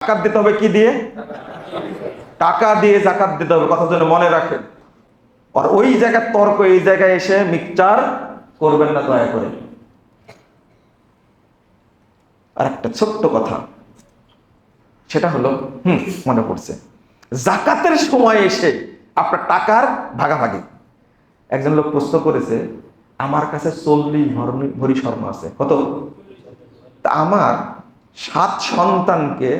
জাকাত দিতে হবে কি দিয়ে? টাকা দিয়ে জাকাত দিতে হবে, কথা যেন মনে রাখেন। আর ওই জায়গার তর্ক এই জায়গায় এসে মিক্সচার করবেন না দয়া করে। আর একটা ছোট্ট কথা, সেটা হলো মনে পড়ছে, জাকাতের সময় এসে আপনার টাকার ভাগাভাগি। একজন লোক প্রশ্ন করেছে, আমার কাছে 40 ভরি স্বর্ণ আছে। কত? তা আমার 7 সন্তানকে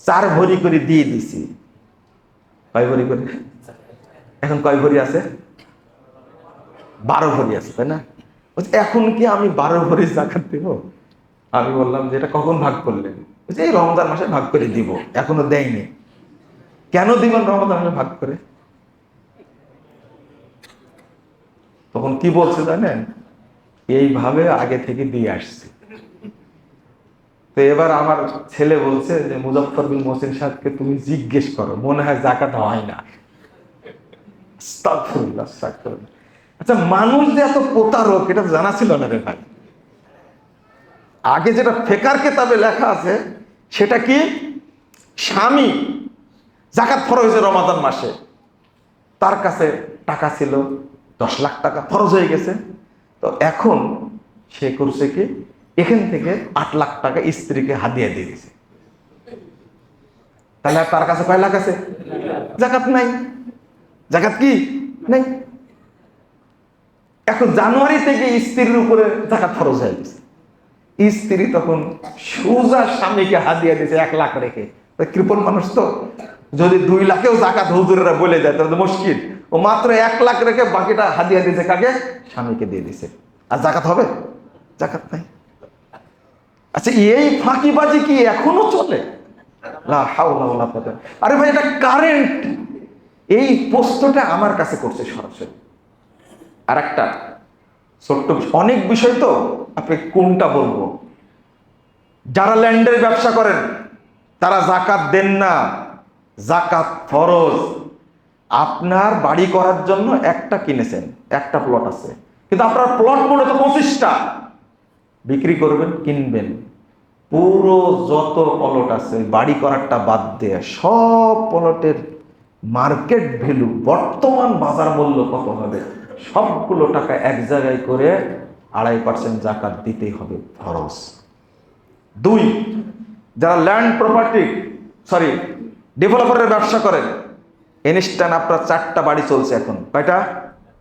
4 ভরি করে দিয়ে দিছি। কয় ভরি করে? এখন কয় ভরি আছে? 12 ভরি আছে, তাই না? এখন কি আমি 12 ভরি জাকাত দেব? আমি বললাম যে এটা কখন ভাগ করলেন? এই রমজান মাসে ভাগ করে দিব, এখনো দেয়নি। কেন দিবেন রমজান মাসে ভাগ করে? তখন কি বলছে জানেন? এইভাবে আগে থেকে দিয়ে আসছে। তো এবার আমার ছেলে বলছে যে মুজফফর বিন মহসিন সাহেবকে তুমি জিজ্ঞেস করো, মনে হয় জাকাত হয় না। আস্তাগফিরুল্লাহ, আস্তাগফিরুল্লাহ। আচ্ছা, মানুষ যে এত প্রতারক এটা জানা ছিল না রে ভাই। আগে যেটা ফেকার কেতাবে লেখা আছে সেটা কি, স্বামী জাকাত ফরজ হয়েছে রমাদান মাসে, তার কাছে টাকা ছিল 10 লাখ টাকা, ফরজ হয়ে গেছে। তো এখন সে করছে কি, এখান থেকে 8 লাখ টাকা স্ত্রীকে হাদিয়া দিয়ে দিয়েছে। তাহলে তার কাছে কয় লাখ আছে? জাকাত নাই। জাকাত কি নাই। এখন জানুয়ারি থেকে স্ত্রীর উপরে জাকাত ফরজ হয়ে গেছে। স্ত্রী তখন সোজা স্বামীকে হাদিয়া দিয়েছে 1 লাখ রেখে। কৃপণ মানুষ তো, যদি 2 লাখেও জাকাত হুজুরেরা বলে দেয় তাহলে মুশকিল। ও মাত্র 1 লাখ রেখে বাকিটা হাদিয়া দিয়েছে কাকে? স্বামীকে দিয়ে দিয়েছে। আর জাকাত হবে? জাকাত নাই। আচ্ছা, এই ফাঁকিবাজি কি এখনো চলে? লা হাওলা ওয়ালা কুওয়াতা। আরে ভাই, এটা কারেন্ট। এই প্রশ্নটা আমার কাছে করছে সরাসরি। আর একটা ছোট্ট, অনেক বিষয় তো, আপনি কোনটা বলবো। যারা ল্যান্ডের ব্যবসা করেন তারা জাকাত দেন না, জাকাত ফরজ। আপনার বাড়ি করার জন্য একটা কিনেছেন, একটা প্লট আছে, কিন্তু আপনার প্লট মূলত 25টা। বিক্রি করবেন, কিনবেন, পুরো যত প্লট আছে বাড়ি করারটা বাদ দিয়ে সব প্লটের মার্কেট ভ্যালু, বর্তমান বাজার মূল্য কত হবে, সবগুলো টাকা এক জায়গায় করে 2.5% জাকাত দিতেই হবে, ফরজ। 2, যারা ল্যান্ড প্রপার্টি ডেভেলপারের ব্যবসা করেন, ইনস্ট্যান্ট আপনার 4টা বাড়ি চলছে এখন। কয়টা?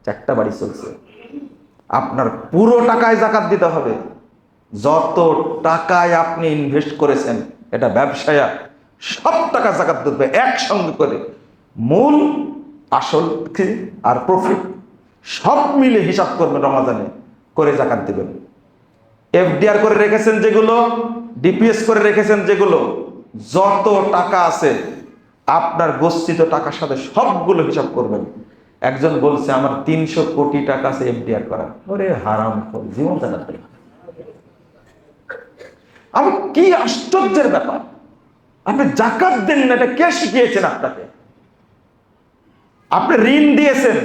4টা বাড়ি চলছে। আপনার পুরো টাকায় জাকাত দিতে হবে। যত টাকায় আপনি ইনভেস্ট করেছেন, এটা ব্যবসায় সব টাকা জাকাত দিতে একসঙ্গে করে, মূল, আসল আর প্রফিট সব মিলে হিসাব করবেন, রমাজানে করে জাকাত দিবেন। এফডিআর করে রেখেছেন যেগুলো, ডিপিএস করে রেখেছেন যেগুলো, যত টাকা আছে আপনার গচ্ছিত টাকার সাথে সবগুলো হিসাব করবেন। একজন বলছে আমার 300 কোটি টাকা আছে এফডিআর করা। ওরে হারাম, জীবন জানাতে। আমি কি আশ্চর্যের ব্যাপার, আপনি জাকাত দেন না, এটা কে শিখিয়েছেন আপনাকে? আপনি ঋণ দিয়েছেন,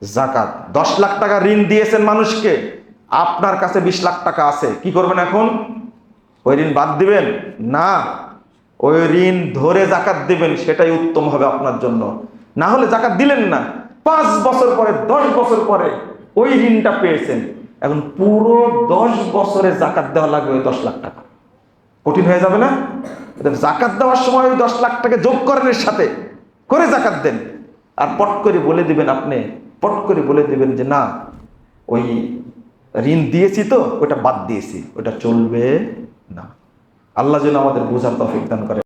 জাকাত 10 লাখ টাকা ঋণ দিয়েছেন মানুষকে, আপনার কাছে 20 লাখ টাকা আছে, কি করবেন এখন? ওই ঋণ বাদ দিবেন না, ওই ঋণ ধরে জাকাত দিবেন, সেটাই উত্তম হবে আপনার জন্য। না হলে জাকাত দিলেন না, 5 বছর পরে 10 বছর পরে ওই ঋণটা পেয়েছেন, এখন পুরো 10 বছরে জাকাত দেওয়া লাগবে ওই 10 লাখ টাকা। কঠিন হয়ে যাবে না? জাকাত দেওয়ার সময় ওই 10 লাখ টাকা যোগ করেন, এর সাথে করে জাকাত দেন। আর পট করে বলে দিবেন, আপনি পট করে বলে দিবেন যে না, ওই ঋণ দিয়েছি তো ওটা বাদ দিয়েছি, ওটা চলবে না। আল্লাহ যেন আমাদের বোঝার তৌফিক দান করে।